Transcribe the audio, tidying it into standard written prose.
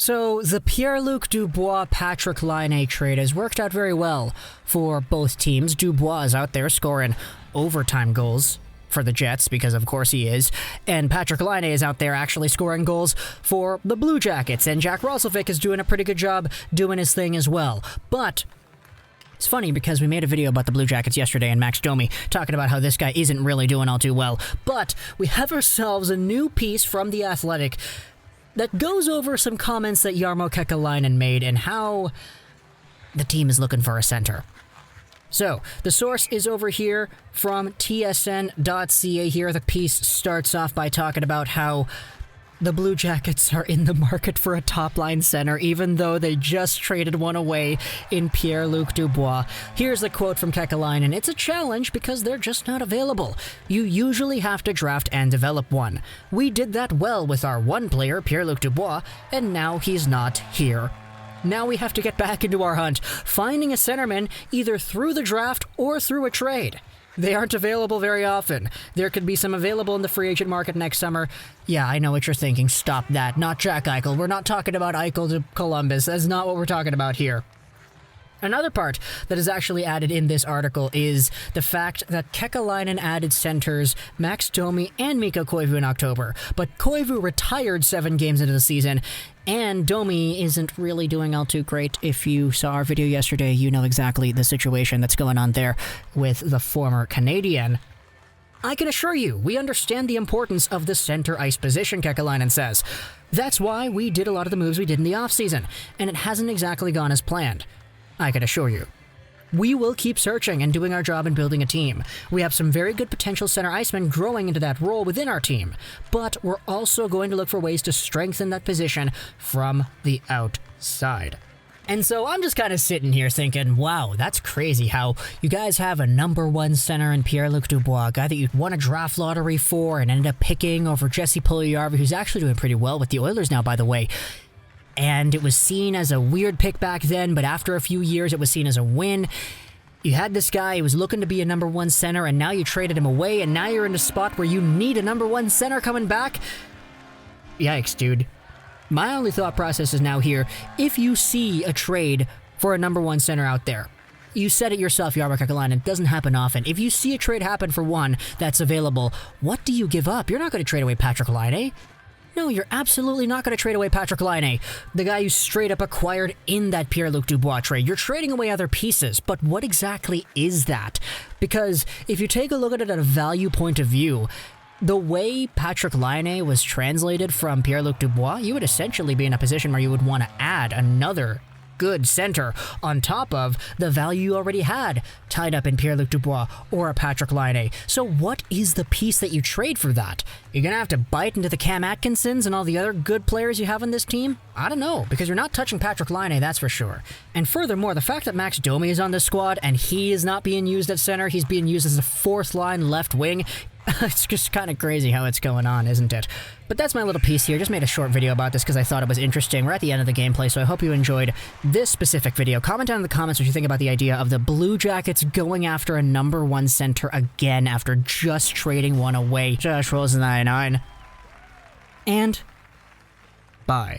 So the Pierre-Luc Dubois Patrick Laine trade has worked out very well for both teams. Dubois is out there scoring overtime goals for the Jets, because of course he is, and Patrick Laine is out there actually scoring goals for the Blue Jackets, and Jack Roslovic is doing a pretty good job doing his thing as well. But it's funny because we made a video about the Blue Jackets yesterday and Max Domi talking about how this guy isn't really doing all too well, but we have ourselves a new piece from The Athletic that goes over some comments that Jarmo Kekäläinen made and how the team is looking for a center. So, the source is over here from tsn.ca here. The piece starts off by talking about how the Blue Jackets are in the market for a top-line center, even though they just traded one away in Pierre-Luc Dubois. Here's the quote from Kekäläinen. "It's a challenge because they're just not available. You usually have to draft and develop one. We did that well with our one player, Pierre-Luc Dubois, and now he's not here. Now we have to get back into our hunt, finding a centerman either through the draft or through a trade. They aren't available very often. There could be some available in the free agent market next summer." Yeah, I know what you're thinking. Stop that. Not Jack Eichel. We're not talking about Eichel to Columbus. That's not what we're talking about here. Another part that is actually added in this article is the fact that Kekäläinen added centers Max Domi and Mikko Koivu in October, but Koivu retired 7 games into the season, and Domi isn't really doing all too great. If you saw our video yesterday, you know exactly the situation that's going on there with the former Canadian. "I can assure you, we understand the importance of the center ice position," Kekäläinen says. "That's why we did a lot of the moves we did in the offseason, and it hasn't exactly gone as planned. I can assure you. We will keep searching and doing our job in building a team. We have some very good potential center icemen growing into that role within our team, but we're also going to look for ways to strengthen that position from the outside." And so I'm just kind of sitting here thinking, wow, that's crazy how you guys have a #1 center in Pierre-Luc Dubois, a guy that you'd won a draft lottery for and ended up picking over Jesse Puljujarvi, who's actually doing pretty well with the Oilers now, by the way. And it was seen as a weird pick back then, but after a few years, it was seen as a win. You had this guy who was looking to be a #1 center, and now you traded him away, and now you're in a spot where you need a #1 center coming back? Yikes, dude. My only thought process is now here, if you see a trade for a #1 center out there, you said it yourself, Jarmo Kekäläinen, it doesn't happen often. If you see a trade happen for one that's available, what do you give up? You're not going to trade away Patrick Laine. No, you're absolutely not going to trade away Patrick Laine, the guy you straight up acquired in that Pierre-Luc Dubois trade. You're trading away other pieces, but what exactly is that? Because if you take a look at it at a value point of view, the way Patrick Laine was translated from Pierre-Luc Dubois, you would essentially be in a position where you would want to add another good center on top of the value you already had tied up in Pierre-Luc Dubois or a Patrick Laine. So what is the piece that you trade for that? You're going to have to bite into the Cam Atkinsons and all the other good players you have on this team? I don't know, because you're not touching Patrick Laine, that's for sure. And furthermore, the fact that Max Domi is on this squad and he is not being used at center, he's being used as a 4th-line left wing, it's just kind of crazy how it's going on, isn't it? But that's my little piece here. Just made a short video about this because I thought it was interesting. We're at the end of the gameplay, so I hope you enjoyed this specific video. Comment down in the comments what you think about the idea of the Blue Jackets going after a #1 center again after just trading one away. Josh Rosen 99. And bye.